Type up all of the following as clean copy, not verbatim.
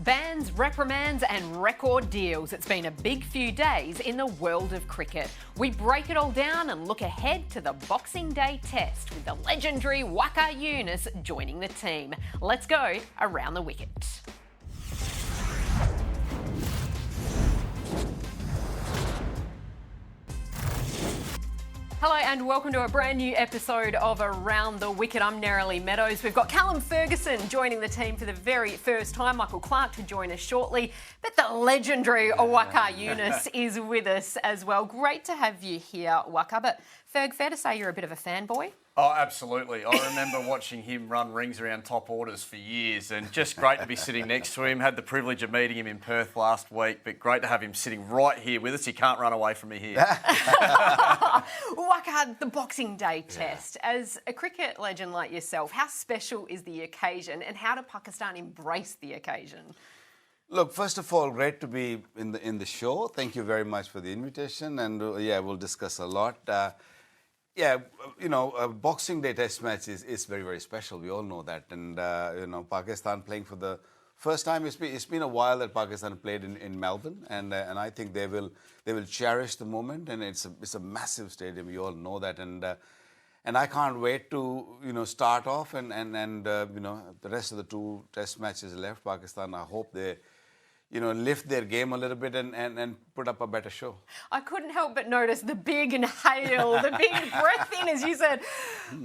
Bans, reprimands and record deals. It's been a big few days in the world of cricket. We break it all down and look ahead to the Boxing Day test with the legendary Waqar Younis joining the team. Let's go around the wicket. Hello and welcome to a brand new episode of Around the Wicket. I'm Neroli Meadows. We've got Callum Ferguson joining the team for the very first time. Michael Clarke to join us shortly. But the legendary Waqar Younis is with us as well. Great to have you here, Waqar. But Ferg, fair to say you're a bit of a fanboy? Oh, absolutely. I remember watching him run rings around top orders for years, and just great to be sitting next to him. Had the privilege of meeting him in Perth last week, but great to have him sitting right here with us. He can't run away from me here. Waqar, the Boxing Day test. As a cricket legend like yourself, how special is the occasion and how did Pakistan embrace the occasion? Look, first of all, great to be in the show. Thank you very much for the invitation, and we'll discuss a lot. A Boxing Day test match is very, very special. We all know that. And, Pakistan playing for the first time. It's been a while that Pakistan played in Melbourne. And I think they will cherish the moment. And it's a massive stadium. We all know that. And I can't wait to, start off. And the rest of the two test matches left, Pakistan, I hope they lift their game a little bit and put up a better show. I couldn't help but notice the big inhale, the big breath in, as you said.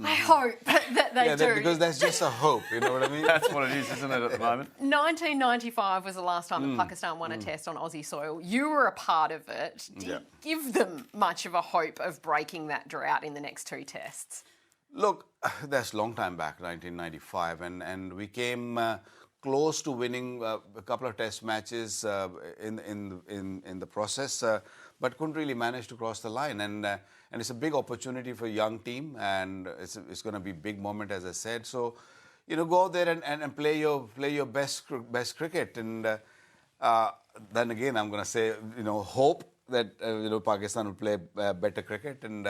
I hope that they do. Because that's just a hope, you know what I mean? That's what it is, isn't it, at the moment? 1995 was the last time that Pakistan won a test on Aussie soil. You were a part of it. Do you give them much of a hope of breaking that drought in the next two tests? Look, that's a long time back, 1995, and we came close to winning a couple of test matches in the process, but couldn't really manage to cross the line. And it's a big opportunity for a young team, and it's going to be a big moment, as I said. So, go out there and play your best cricket. And then again, I'm going to say, hope that Pakistan will play better cricket and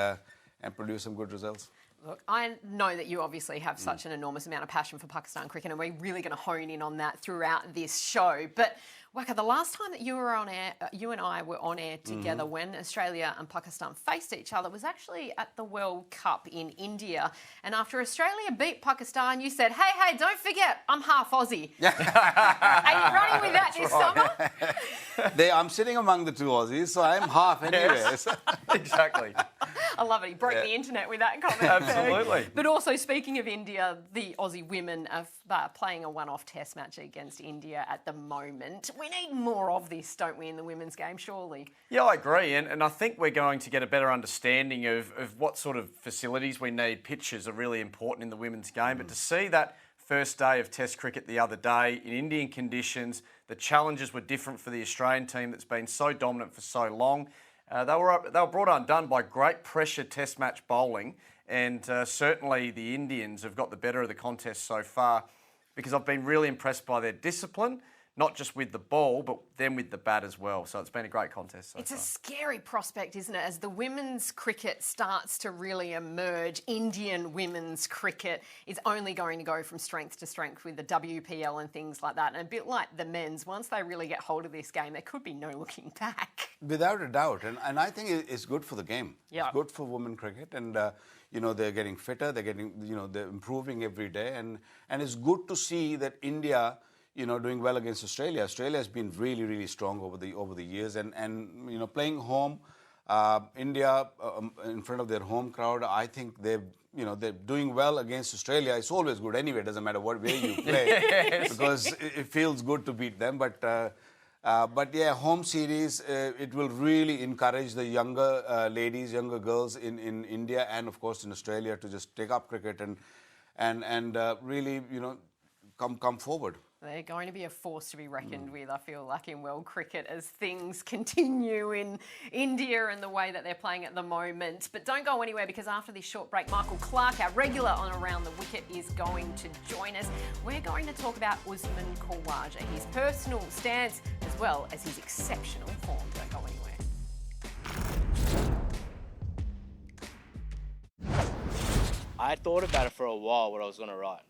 produce some good results. Look, I know that you obviously have such an enormous amount of passion for Pakistan cricket, and we're really going to hone in on that throughout this show. But Waqar, the last time that you were on air, you and I were on air together when Australia and Pakistan faced each other was actually at the World Cup in India. And after Australia beat Pakistan, you said, hey, don't forget, I'm half Aussie. Are you running with that this summer? I'm sitting among the two Aussies, so I'm half anyway. Yes. Exactly. I love it. He broke the internet with that comment. Absolutely. But also, speaking of India, the Aussie women are playing a one-off test match against India at the moment. We need more of this, don't we, in the women's game, surely? Yeah, I agree. And I think we're going to get a better understanding of what sort of facilities we need. Pitches are really important in the women's game. But to see that first day of Test cricket the other day in Indian conditions, the challenges were different for the Australian team that's been so dominant for so long. They were brought undone by great pressure test match bowling, and certainly the Indians have got the better of the contest so far because I've been really impressed by their discipline, not just with the ball, but then with the bat as well. So it's been a great contest so far. It's a scary prospect, isn't it? As the women's cricket starts to really emerge, Indian women's cricket is only going to go from strength to strength with the WPL and things like that. And a bit like the men's, once they really get hold of this game, there could be no looking back. Without a doubt. And I think it's good for the game. Yeah. It's good for women cricket. And, they're getting fitter. They're getting, they're improving every day. And it's good to see that India, doing well against Australia. Australia has been really, really strong over the years, and playing home, India in front of their home crowd. I think they're doing well against Australia. It's always good anyway. It doesn't matter what way you play because it feels good to beat them. But home series it will really encourage the younger ladies, younger girls in India and of course in Australia to just take up cricket and really come forward. They're going to be a force to be reckoned with, I feel like, in world cricket as things continue in India and the way that they're playing at the moment. But don't go anywhere because after this short break, Michael Clarke, our regular on Around the Wicket, is going to join us. We're going to talk about Usman Khawaja, his personal stance as well as his exceptional form. Don't go anywhere. I had thought about it for a while what I was going to write.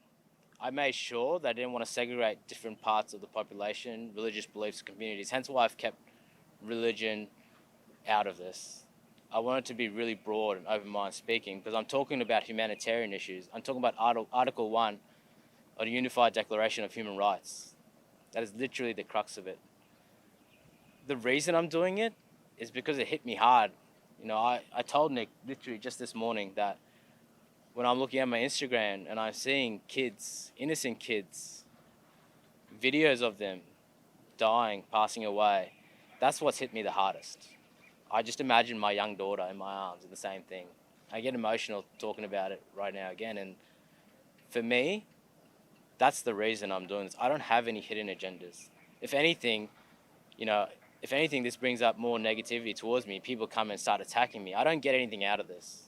I made sure that I didn't want to segregate different parts of the population, religious beliefs, communities. Hence why I've kept religion out of this. I want it to be really broad and open-minded speaking, because I'm talking about humanitarian issues. I'm talking about Article 1 of the Unified Declaration of Human Rights. That is literally the crux of it. The reason I'm doing it is because it hit me hard. You know, I told Nick literally just this morning that when I'm looking at my Instagram and I'm seeing kids, innocent kids, videos of them dying, passing away, that's what's hit me the hardest. I just imagine my young daughter in my arms and the same thing. I get emotional talking about it right now again. And for me, that's the reason I'm doing this. I don't have any hidden agendas. If anything, this brings up more negativity towards me. People come and start attacking me. I don't get anything out of this.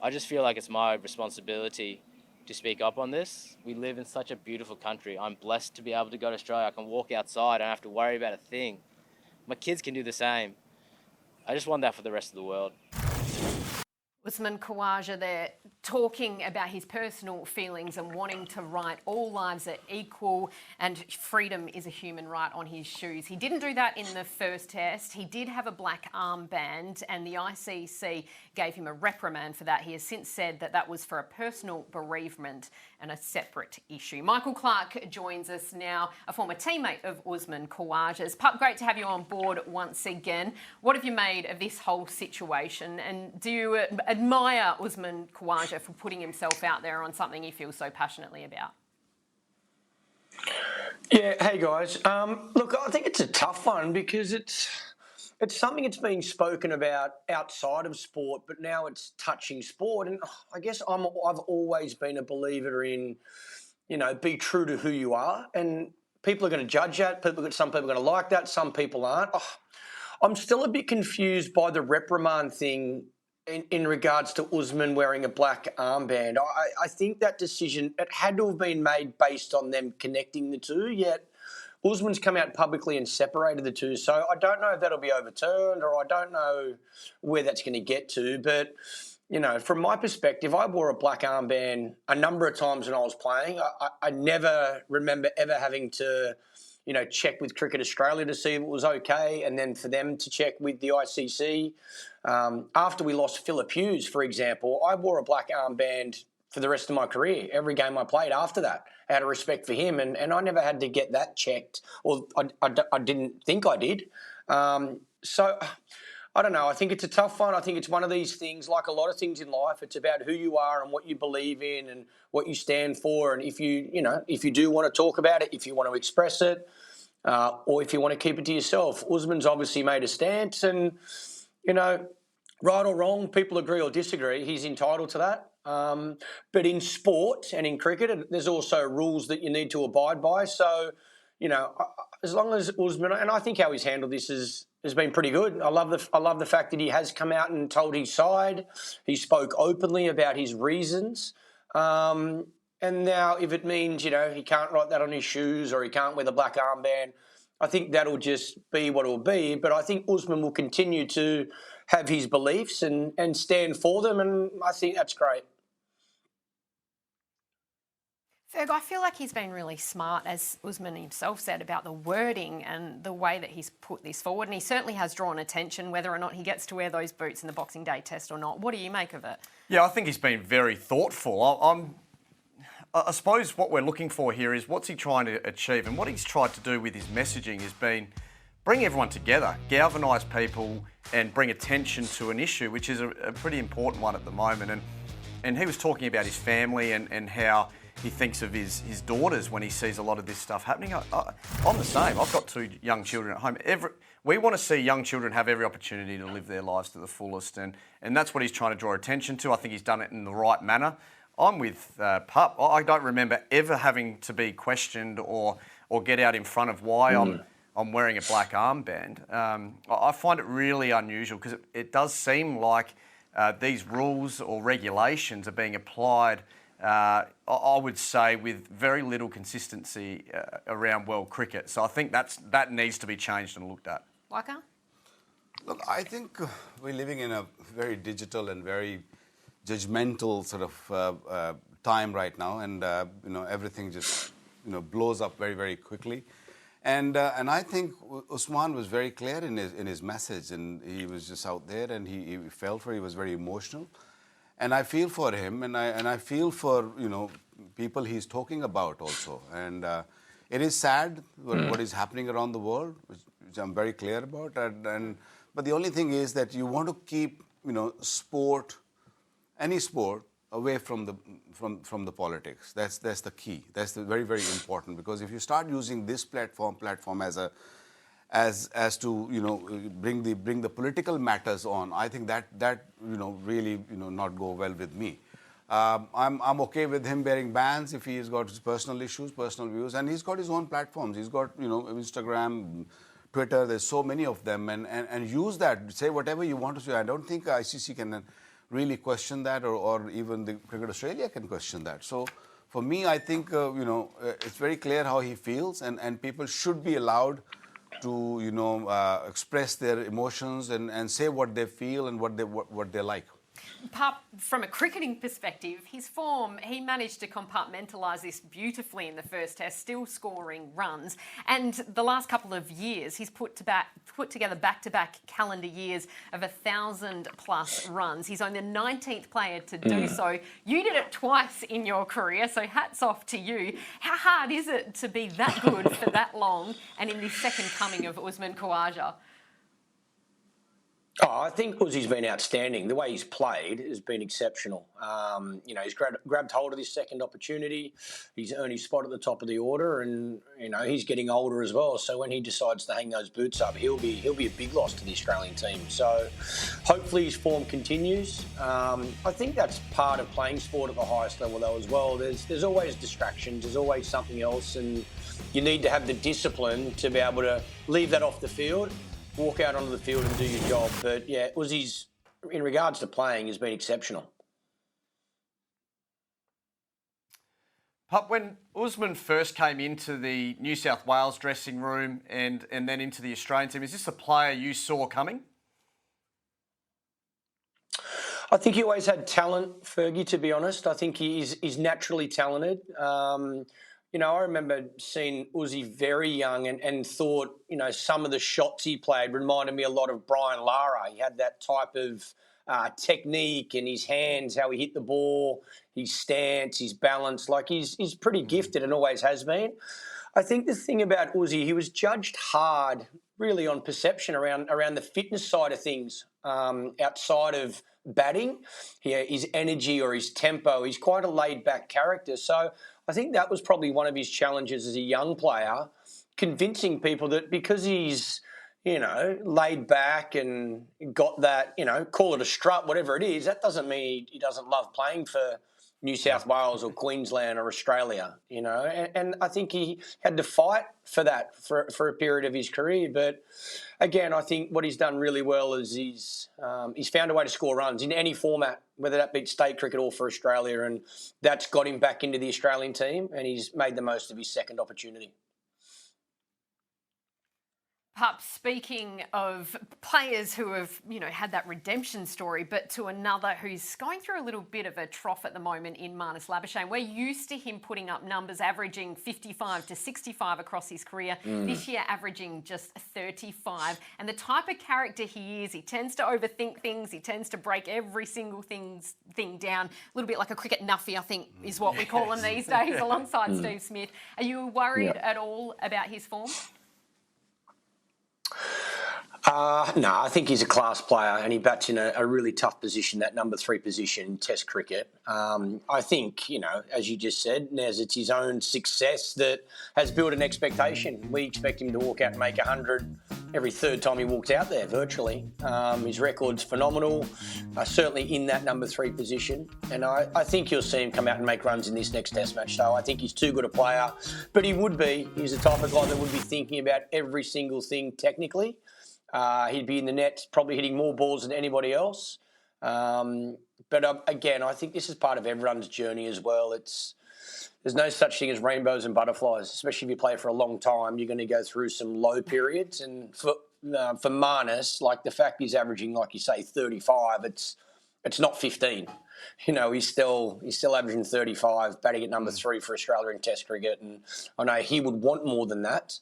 I just feel like it's my responsibility to speak up on this. We live in such a beautiful country. I'm blessed to be able to go to Australia. I can walk outside. I don't have to worry about a thing. My kids can do the same. I just want that for the rest of the world. Usman Khawaja there talking about his personal feelings and wanting to write all lives are equal and freedom is a human right on his shoes. He didn't do that in the first test. He did have a black armband and the ICC gave him a reprimand for that. He has since said that that was for a personal bereavement and a separate issue. Michael Clarke joins us now, a former teammate of Usman Khawaja's. Pup, great to have you on board once again. What have you made of this whole situation, and do you admire Usman Khawaja for putting himself out there on something he feels so passionately about? Yeah, hey guys. Look, I think it's a tough one because it's something that's being spoken about outside of sport, but now it's touching sport. And I guess I've always been a believer in, be true to who you are. And people are going to judge that. Some people are going to like that. Some people aren't. I'm still a bit confused by the reprimand thing in regards to Usman wearing a black armband. I think that decision, it had to have been made based on them connecting the two, yet Usman's come out publicly and separated the two. So I don't know if that'll be overturned, or I don't know where that's going to get to. But, from my perspective, I wore a black armband a number of times when I was playing. I never remember ever having to, check with Cricket Australia to see if it was okay, and then for them to check with the ICC. After we lost Phillip Hughes, for example, I wore a black armband for the rest of my career. Every game I played after that, out of respect for him, and I never had to get that checked, or I didn't think I did. So I don't know. I think it's a tough one. I think it's one of these things, like a lot of things in life, it's about who you are and what you believe in and what you stand for. And if you do want to talk about it, if you want to express it, or if you want to keep it to yourself. Usman's obviously made a stance, and, right or wrong, people agree or disagree, he's entitled to that. But in sport and in cricket, there's also rules that you need to abide by. So, as long as Usman, and I think how he's handled this has been pretty good. I love the fact that he has come out and told his side. He spoke openly about his reasons. And now if it means, he can't write that on his shoes or he can't wear the black armband, I think that'll just be what it'll be. But I think Usman will continue to have his beliefs and stand for them, and I think that's great. Ferg, I feel like he's been really smart, as Usman himself said, about the wording and the way that he's put this forward. And he certainly has drawn attention, whether or not he gets to wear those boots in the Boxing Day test or not. What do you make of it? Yeah, I think he's been very thoughtful. I suppose what we're looking for here is what's he trying to achieve, and what he's tried to do with his messaging has been bring everyone together, galvanise people and bring attention to an issue, which is a pretty important one at the moment. And he was talking about his family and how he thinks of his daughters when he sees a lot of this stuff happening. I'm the same. I've got 2 young children at home. We want to see young children have every opportunity to live their lives to the fullest, and that's what he's trying to draw attention to. I think he's done it in the right manner. I'm with Pup. I don't remember ever having to be questioned or get out in front of why I'm wearing a black armband. I find it really unusual because it does seem like these rules or regulations are being applied, I would say, with very little consistency around world cricket. So I think that needs to be changed and looked at. Waqar? Look, I think we're living in a very digital and very judgmental sort of time right now, and everything just blows up very, very quickly. And I think Usman was very clear in his message, and he was just out there, and he felt for. He was very emotional, and I feel for him, and I feel for people he's talking about also. And it is sad what is happening around the world, which I'm very clear about. But the only thing is that you want to keep sport, any sport, away from the politics. That's the key. That's the very, very important, because if you start using this platform as to bring the political matters on, I think that really not go well with me. I'm okay with him bearing bans if he's got his personal issues, personal views, and he's got his own platforms. He's got Instagram, Twitter. There's so many of them, and use that. Say whatever you want to say. I don't think ICC can really question that, or even the Cricket Australia can question that. So for me, I think it's very clear how he feels, and people should be allowed to express their emotions and say what they feel and what they like. From a cricketing perspective, his form, he managed to compartmentalise this beautifully in the first test, still scoring runs. And the last couple of years, he's put together back-to-back calendar years of 1,000+ runs. He's only the 19th player to do so. You did it twice in your career, so hats off to you. How hard is it to be that good for that long and in this second coming of Usman Khawaja? Oh, I think Uzi's been outstanding. The way he's played has been exceptional. He's grabbed hold of this second opportunity. He's earned his spot at the top of the order, and he's getting older as well. So when he decides to hang those boots up, he'll be a big loss to the Australian team. So hopefully his form continues. I think that's part of playing sport at the highest level though as well. There's always distractions. There's always something else, and you need to have the discipline to be able to leave that off the field, walk out onto the field and do your job. But yeah, Uzi's, in regards to playing, has been exceptional. Pup, when Usman first came into the New South Wales dressing room and then into the Australian team, is this a player you saw coming? I think he always had talent, Fergie, to be honest. I think he's naturally talented. I remember seeing Uzi very young and thought, some of the shots he played reminded me a lot of Brian Lara. He had that type of technique in his hands, how he hit the ball, his stance, his balance. Like he's pretty gifted and always has been. I think the thing about Uzi, he was judged hard really on perception around the fitness side of things, outside of batting, his energy or his tempo. He's quite a laid-back character. So I think that was probably one of his challenges as a young player, convincing people that because he's, laid back and got that, call it a strut, whatever it is, that doesn't mean he doesn't love playing for New South Wales or Queensland or Australia, and I think he had to fight for that for a period of his career. But again, I think what he's done really well is he's found a way to score runs in any format, whether that be state cricket or for Australia, and that's got him back into the Australian team, and he's made the most of his second opportunity. Pup, speaking of players who have, had that redemption story, but to another who's going through a little bit of a trough at the moment in Marnus Labuschagne. We're used to him putting up numbers averaging 55 to 65 across his career. This year averaging just 35. And the type of character he is, he tends to overthink things. He tends to break every single thing down. A little bit like a cricket nuffy, I think, is what we call him these days, alongside Steve Smith. Are you worried at all about his form? No, I think he's a class player and he bats in a really tough position, that number 3 position in Test cricket. I think, as you just said, Naz, it's his own success that has built an expectation. We expect him to walk out and make 100 every third time he walks out there, virtually. His record's phenomenal, certainly in that number 3 position. And I think you'll see him come out and make runs in this next Test match. So I think he's too good a player. But he's the type of guy that would be thinking about every single thing technically. He'd be in the net, probably hitting more balls than anybody else. But again, I think this is part of everyone's journey as well. There's no such thing as rainbows and butterflies, especially if you play for a long time. You're going to go through some low periods. And for Marnus, like the fact he's averaging, like you say, 35, it's not 15. he's still averaging 35, batting at number 3 for Australia in Test cricket, and I know he would want more than that.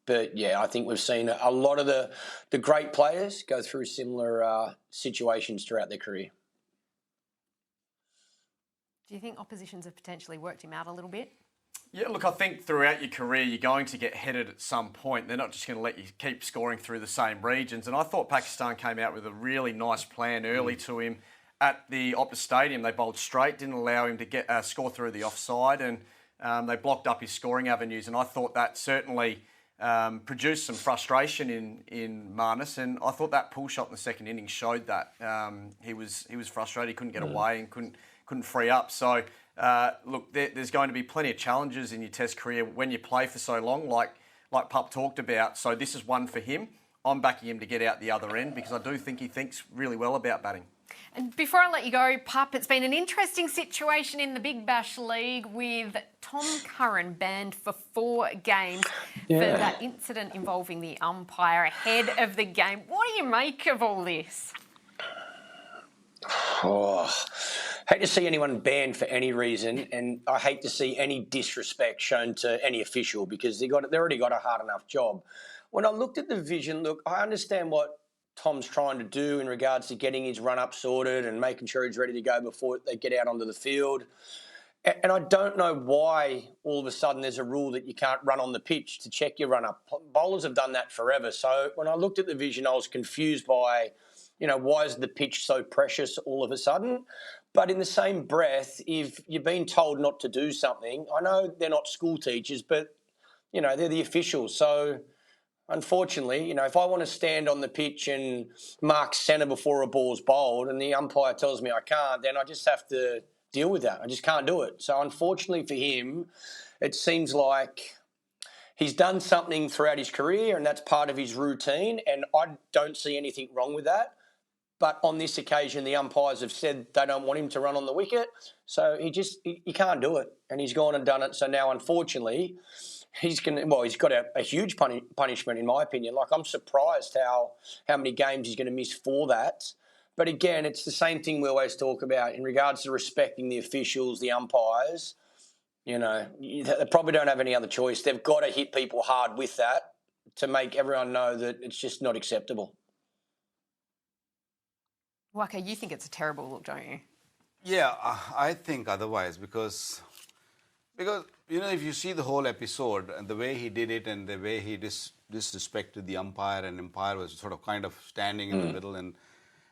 But yeah, I think we've seen a lot of the great players go through similar situations throughout their career. Do you think oppositions have potentially worked him out a little bit? Yeah, look, I think throughout your career, you're going to get headed at some point. They're not just going to let you keep scoring through the same regions. And I thought Pakistan came out with a really nice plan early to him at the Optus Stadium. They bowled straight, didn't allow him to get score through the offside, and they blocked up his scoring avenues. And I thought that certainly produced some frustration in Marnus. And I thought that pull shot in the second innings showed that. He was frustrated. He couldn't get away and couldn't free up. So, look, there's going to be plenty of challenges in your Test career when you play for so long, like Pup talked about. So this is one for him. I'm backing him to get out the other end because I do think he thinks really well about batting. And before I let you go, Pup, it's been an interesting situation in the Big Bash League with Tom Curran banned for 4 games for that incident involving the umpire ahead of the game. What do you make of all this? Oh, hate to see anyone banned for any reason, and I hate to see any disrespect shown to any official because they already got a hard enough job. When I looked at the vision, look, I understand what Tom's trying to do in regards to getting his run-up sorted and making sure he's ready to go before they get out onto the field. And I don't know why all of a sudden there's a rule that you can't run on the pitch to check your run-up. Bowlers have done that forever. So when I looked at the vision, I was confused by, why is the pitch so precious all of a sudden? But in the same breath, if you've been told not to do something, I know they're not school teachers, but, they're the officials. So unfortunately, if I want to stand on the pitch and mark centre before a ball's bowled and the umpire tells me I can't, then I just have to deal with that. I just can't do it. So unfortunately for him, it seems like he's done something throughout his career and that's part of his routine, and I don't see anything wrong with that. But on this occasion, the umpires have said they don't want him to run on the wicket. So he can't do it. And he's gone and done it. So now, unfortunately, he's got a huge punishment, in my opinion. Like, I'm surprised how many games he's going to miss for that. But again, it's the same thing we always talk about in regards to respecting the officials, the umpires. They probably don't have any other choice. They've got to hit people hard with that to make everyone know that it's just not acceptable. Waqar, you think it's a terrible look, don't you? Yeah, I think otherwise because if you see the whole episode and the way he did it and the way he disrespected the umpire, and umpire was sort of kind of standing in the middle, and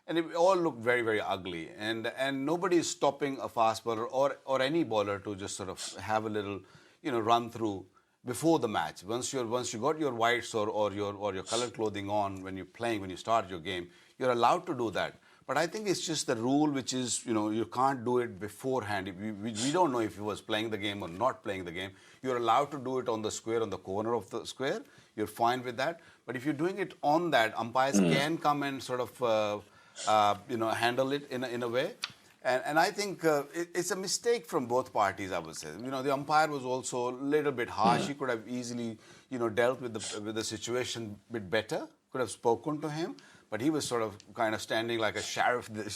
it all looked very, very ugly, and nobody is stopping a fast bowler or any bowler to just sort of have a little run through before the match. Once you got your whites or your colored clothing on when you're playing, when you start your game, you're allowed to do that. But I think it's just the rule, which is, you can't do it beforehand. We don't know if he was playing the game or not playing the game. You're allowed to do it on the square, on the corner of the square. You're fine with that. But if you're doing it on that, umpires can come and sort of, handle it in a way. And I think it's a mistake from both parties, I would say. The umpire was also a little bit harsh. He could have easily, dealt with the situation a bit better, could have spoken to him. But he was sort of kind of standing like a sheriff there.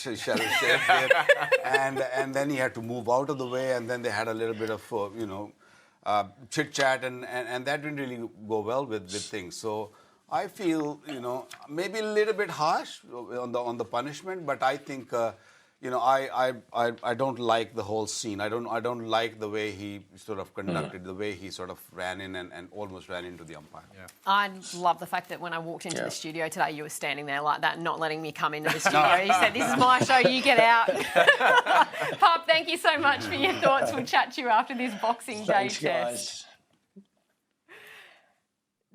And then he had to move out of the way, and then they had a little bit of, chit-chat, and that didn't really go well with things. So I feel, maybe a little bit harsh on the punishment, but I think, I don't like the whole scene. I don't like the way he sort of conducted, the way he sort of ran in and almost ran into the umpire. Yeah. I love the fact that when I walked into the studio today, you were standing there like that, not letting me come into the studio. You said, "This is my show, you get out." Pup, thank you so much for your thoughts. We'll chat to you after this Boxing Day Thanks, test. guys.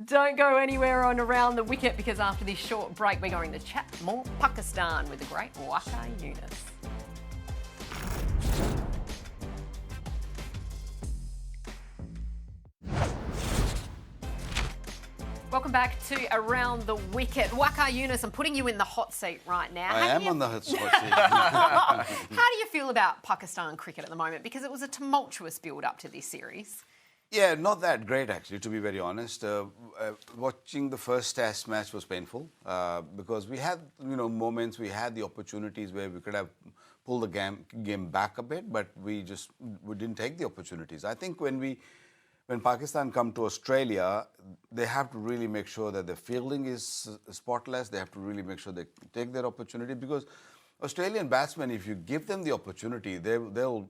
Don't go anywhere on Around the Wicket, because after this short break, we're going to chat more Pakistan with the great Waqar Younis. Welcome back to Around the Wicket. Waqar Younis, I'm putting you in the hot seat right now. I am on the hot seat. How do you feel about Pakistan cricket at the moment? Because it was a tumultuous build-up to this series. Yeah, not that great, actually, to be very honest. Watching the first Test match was painful because we had, moments, we had the opportunities where we could have pull the game back a bit, but we didn't take the opportunities. I think when Pakistan come to Australia, they have to really make sure that the fielding is spotless. They have to really make sure they take their opportunity, because Australian batsmen, if you give them the opportunity, they'll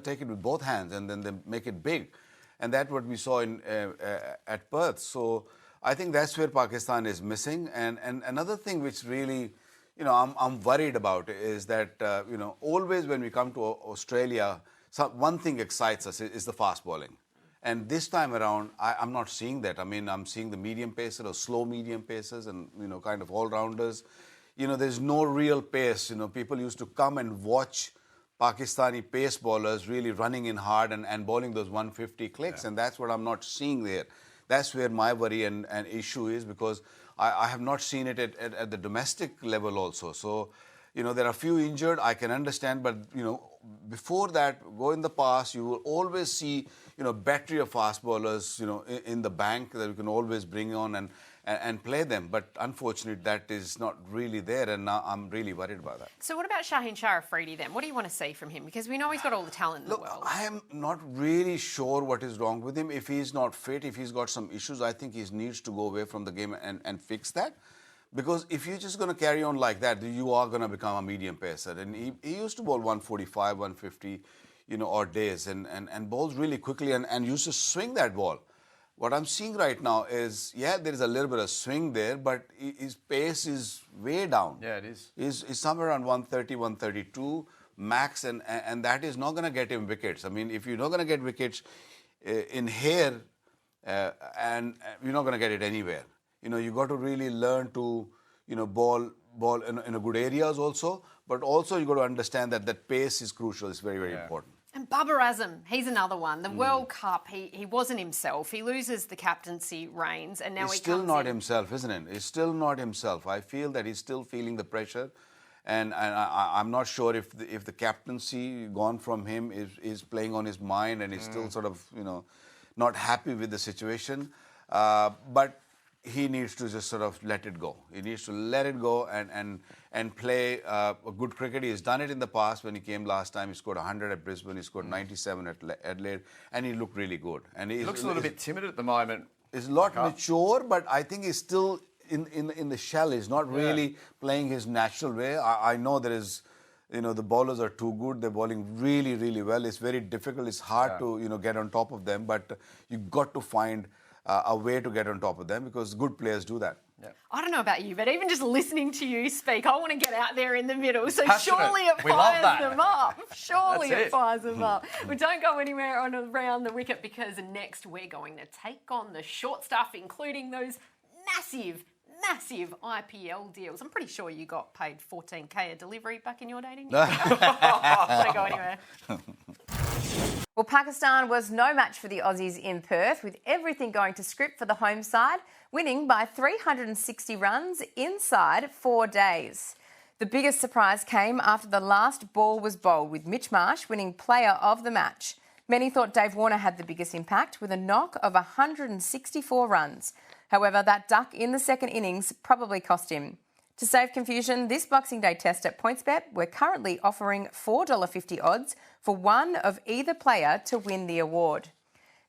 take it with both hands and then they make it big, and that's what we saw at Perth. So I think that's where Pakistan is missing. And another thing which really, I'm worried about is that always when we come to Australia, one thing excites us is the fast bowling. And this time around, I'm not seeing that. I mean, I'm seeing the medium pacers or slow medium pacers and, kind of all-rounders. There's no real pace. People used to come and watch Pakistani pace bowlers really running in hard and bowling those 150 clicks. Yeah. And that's what I'm not seeing there. That's where my worry and issue is, because I have not seen it at the domestic level also. So, there are a few injured, I can understand, but, before that, go in the past, you will always see, battery of fast bowlers, in the bank that you can always bring on and play them. But unfortunately, that is not really there, and now I'm really worried about that. So what about Shaheen Shah Afridi then? What do you want to see from him? Because we know he's got all the talent in the world. I am not really sure what is wrong with him. If he's not fit, if he's got some issues, I think he needs to go away from the game and fix that. Because if you're just going to carry on like that, you are going to become a medium pacer. And he used to bowl 145, 150, odd days and bowls really quickly and used to swing that ball. What I'm seeing right now is, there is a little bit of swing there, but his pace is way down. Yeah, it is. He's somewhere around 130, 132 max, and that is not going to get him wickets. I mean, if you're not going to get wickets in here, and you're not going to get it anywhere. You got to really learn to, bowl in a good areas also, but also you got to understand that pace is crucial. It's very, very important. And Babar Azam, he's another one. The World Cup, he wasn't himself. He loses the captaincy reins, and now he's still not himself, isn't it? He's still not himself. I feel that he's still feeling the pressure, and I'm not sure if the captaincy gone from him is playing on his mind, and he's still sort of not happy with the situation, but he needs to just sort of let it go. He needs to let it go and play a good cricket. He's done it in the past. When he came last time, he scored 100 at Brisbane. He scored 97 at Adelaide, and he looked really good. And he looks a little bit timid at the moment. He's a lot mature, but I think he's still in the shell. He's not really playing his natural way. I know there is, the bowlers are too good. They're bowling really, really well. It's very difficult. It's hard to, get on top of them, but you've got to find a way to get on top of them, because good players do that. Yeah. I don't know about you, but even just listening to you speak, I want to get out there in the middle. So Passionate. Surely it fires them up. Surely it fires them up. We don't go anywhere on Around the Wicket, because next we're going to take on the short stuff, including those massive IPL deals. I'm pretty sure you got paid $14K a delivery back in your day, didn't you? Don't go anywhere. Well, Pakistan was no match for the Aussies in Perth, with everything going to script for the home side, winning by 360 runs inside 4 days. The biggest surprise came after the last ball was bowled, with Mitch Marsh winning player of the match. Many thought Dave Warner had the biggest impact, with a knock of 164 runs. However, that duck in the second innings probably cost him. To save confusion, this Boxing Day test at PointsBet, we're currently offering $4.50 odds for one of either player to win the award.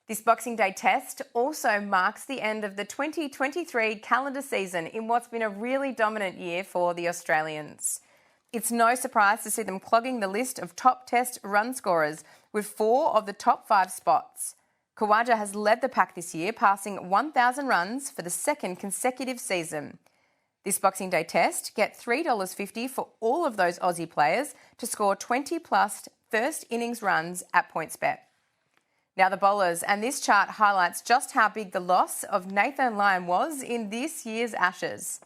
This Boxing Day test also marks the end of the 2023 calendar season in what's been a really dominant year for the Australians. It's no surprise to see them clogging the list of top test run scorers with 4 of the top 5 spots. Khawaja has led the pack this year, passing 1,000 runs for the second consecutive season. This Boxing Day test, get $3.50 for all of those Aussie players to score 20-plus first innings runs at PointsBet. Now the bowlers, and this chart highlights just how big the loss of Nathan Lyon was in this year's Ashes.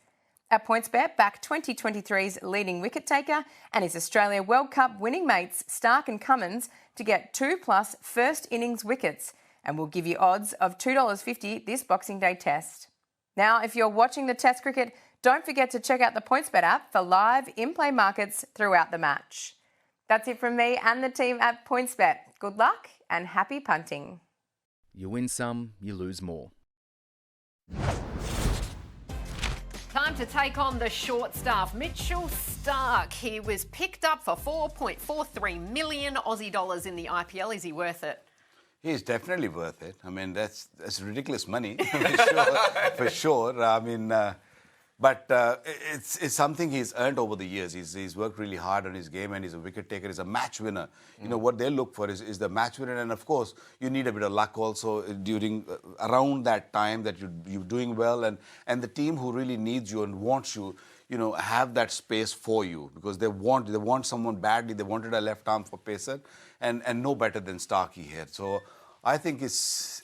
At PointsBet, back 2023's leading wicket taker and his Australia World Cup winning mates Stark and Cummins to get 2+ first innings wickets, and we'll give you odds of $2.50 this Boxing Day test. Now, if you're watching the Test cricket, don't forget to check out the PointsBet app for live in-play markets throughout the match. That's it from me and the team at PointsBet. Good luck and happy punting. You win some, you lose more. Time time to take on the short staff, Mitchell Starc. He was picked up for 4.43 million Aussie dollars in the IPL. Is he worth it? He's definitely worth it. I mean, that's ridiculous money, for sure. I mean, but it's something he's earned over the years. He's worked really hard on his game, and he's a wicket taker. He's a match winner. You know, what they look for is the match winner. And, of course, you need a bit of luck also during around that time that you're doing well. And the team who really needs you and wants you, you know, have that space for you, because they want someone badly. They wanted a left arm for pacer, and no better than Starkey here. So I think it's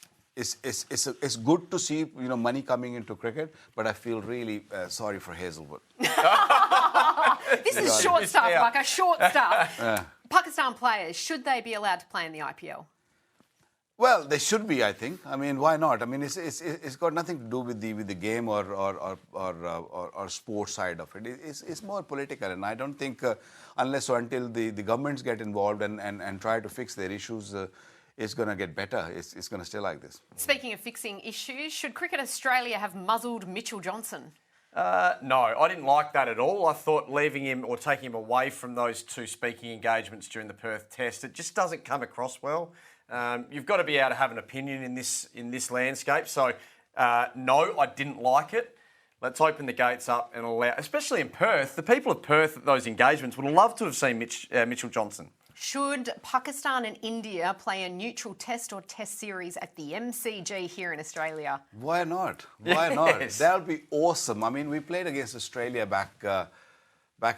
good to see, you know, money coming into cricket, but I feel really sorry for Hazelwood. This is short stuff, Waqar, short stuff. Pakistan players, should they be allowed to play in the IPL? Well, they should be, I think. I mean, why not? I mean, it's got nothing to do with the game or sports side of it. It's more political, and I don't think unless or until the governments get involved and try to fix their issues, it's going to get better. It's going to stay like this. Speaking of fixing issues, should Cricket Australia have muzzled Mitchell Johnson? No, I didn't like that at all. I thought leaving him or taking him away from those two speaking engagements during the Perth Test, it just doesn't come across well. You've got to be able to have an opinion in this landscape. So, no, I didn't like it. Let's open the gates up and allow, especially in Perth, the people of Perth at those engagements would love to have seen Mitchell Johnson. Should Pakistan and India play a neutral test or test series at the MCG here in Australia? Why not? Why not? Yes. That would be awesome. I mean, we played against Australia back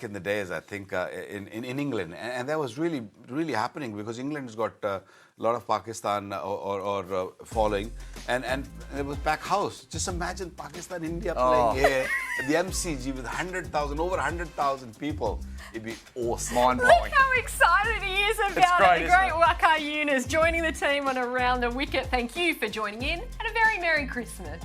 in the days, I think, in England. And that was really, really happening, because England's got a lot of Pakistan or following. And it was packed house. Just imagine Pakistan, India playing here at the MCG with over 100,000 people. It'd be awesome. Mind-blowing. Look how excited he is about great, it. The isn't great it? Waqar Younis joining the team on Around the Wicket. Thank you for joining in, and a very Merry Christmas.